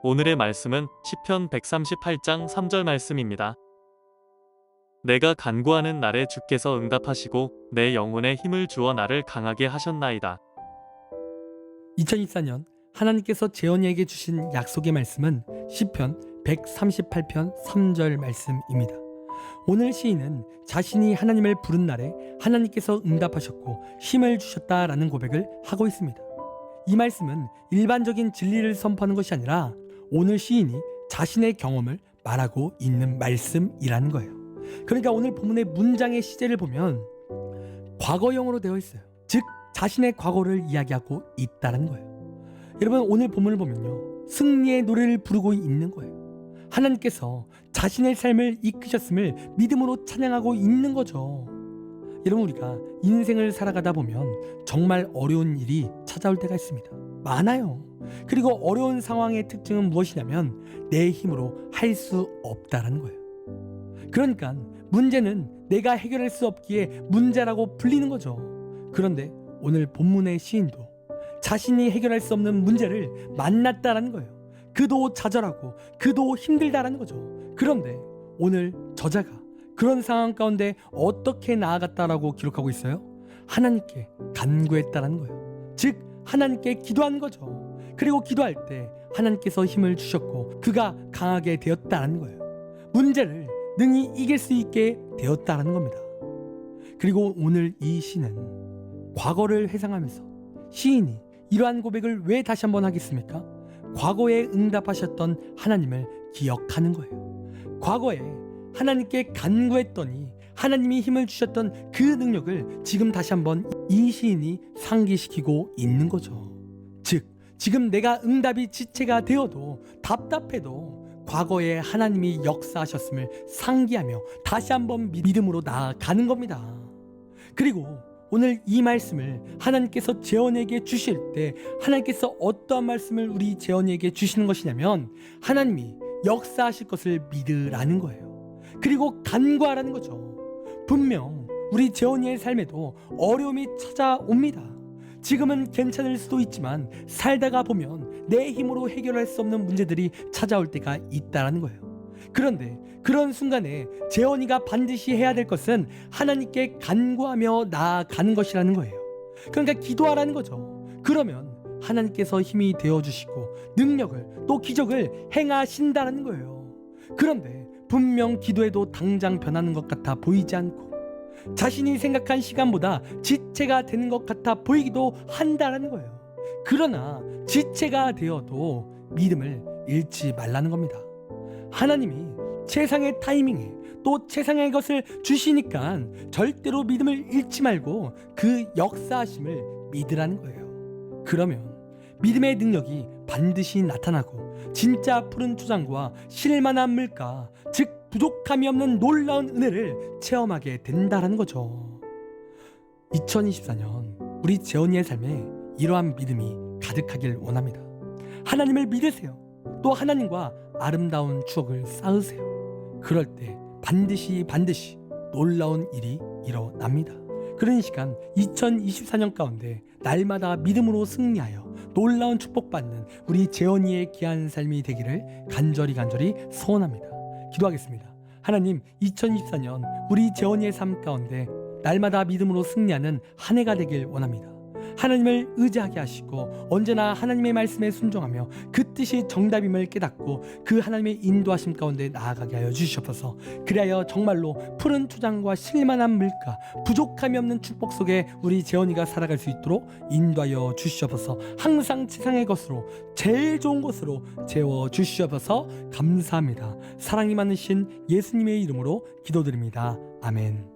오늘의 말씀은 시편 138장 3절 말씀입니다. 내가 간구하는 날에 주께서 응답하시고 내 영혼에 힘을 주어 나를 강하게 하셨나이다. 2024년 하나님께서 재원이에게 주신 약속의 말씀은 시편 138편 3절 말씀입니다. 오늘 시인은 자신이 하나님을 부른 날에 하나님께서 응답하셨고 힘을 주셨다라는 고백을 하고 있습니다. 이 말씀은 일반적인 진리를 선포하는 것이 아니라 오늘 시인이 자신의 경험을 말하고 있는 말씀이라는 거예요. 그러니까 오늘 본문의 문장의 시제를 보면 과거형으로 되어 있어요. 즉 자신의 과거를 이야기하고 있다는 거예요. 여러분 오늘 본문을 보면요, 승리의 노래를 부르고 있는 거예요. 하나님께서 자신의 삶을 이끄셨음을 믿음으로 찬양하고 있는 거죠. 여러분 우리가 인생을 살아가다 보면 정말 어려운 일이 찾아올 때가 있습니다. 많아요. 그리고 어려운 상황의 특징은 무엇이냐면 내 힘으로 할 수 없다라는 거예요. 그러니까 문제는 내가 해결할 수 없기에 문제라고 불리는 거죠. 그런데 오늘 본문의 시인도 자신이 해결할 수 없는 문제를 만났다라는 거예요. 그도 좌절하고 그도 힘들다라는 거죠. 그런데 오늘 저자가 그런 상황 가운데 어떻게 나아갔다라고 기록하고 있어요? 하나님께 간구했다라는 거예요. 즉 하나님께 기도한 거죠. 그리고 기도할 때 하나님께서 힘을 주셨고 그가 강하게 되었다는 거예요. 문제를 능히 이길 수 있게 되었다는 겁니다. 그리고 오늘 이 시는 과거를 회상하면서 시인이 이러한 고백을 왜 다시 한번 하겠습니까? 과거에 응답하셨던 하나님을 기억하는 거예요. 과거에 하나님께 간구했더니 하나님이 힘을 주셨던 그 능력을 지금 다시 한번 이 시인이 상기시키고 있는 거죠. 즉 지금 내가 응답이 지체가 되어도 답답해도 과거에 하나님이 역사하셨음을 상기하며 다시 한번 믿음으로 나아가는 겁니다. 그리고 오늘 이 말씀을 하나님께서 재원에게 주실 때 하나님께서 어떠한 말씀을 우리 재원에게 주시는 것이냐면 하나님이 역사하실 것을 믿으라는 거예요. 그리고 간구하라는 거죠. 분명 우리 재원이의 삶에도 어려움이 찾아옵니다. 지금은 괜찮을 수도 있지만 살다가 보면 내 힘으로 해결할 수 없는 문제들이 찾아올 때가 있다는 거예요. 그런데 그런 순간에 재원이가 반드시 해야 될 것은 하나님께 간구하며 나아가는 것이라는 거예요. 그러니까 기도하라는 거죠. 그러면 하나님께서 힘이 되어주시고 능력을 또 기적을 행하신다는 거예요. 그런데 분명 기도해도 당장 변하는 것 같아 보이지 않고 자신이 생각한 시간보다 지체가 되는 것 같아 보이기도 한다는 거예요. 그러나 지체가 되어도 믿음을 잃지 말라는 겁니다. 하나님이 최상의 타이밍에 또 최상의 것을 주시니까 절대로 믿음을 잃지 말고 그 역사하심을 믿으라는 거예요. 그러면 믿음의 능력이 반드시 나타나고 진짜 푸른 초장과 실만한 물가, 즉 부족함이 없는 놀라운 은혜를 체험하게 된다는 거죠. 2024년 우리 재원이의 삶에 이러한 믿음이 가득하길 원합니다. 하나님을 믿으세요. 또 하나님과 아름다운 추억을 쌓으세요. 그럴 때 반드시 놀라운 일이 일어납니다. 그런 시간 2024년 가운데 날마다 믿음으로 승리하여 놀라운 축복받는 우리 재원이의 귀한 삶이 되기를 간절히 소원합니다. 기도하겠습니다. 하나님, 2024년 우리 재원이의 삶 가운데 날마다 믿음으로 승리하는 한 해가 되길 원합니다. 하나님을 의지하게 하시고 언제나 하나님의 말씀에 순종하며 그 뜻이 정답임을 깨닫고 그 하나님의 인도하심 가운데 나아가게 하여 주시옵소서. 그리하여 정말로 푸른 초장과 실만한 물가, 부족함이 없는 축복 속에 우리 재원이가 살아갈 수 있도록 인도하여 주시옵소서. 항상 세상의 것으로 제일 좋은 것으로 재워 주시옵소서. 감사합니다. 사랑이 많으신 예수님의 이름으로 기도드립니다. 아멘.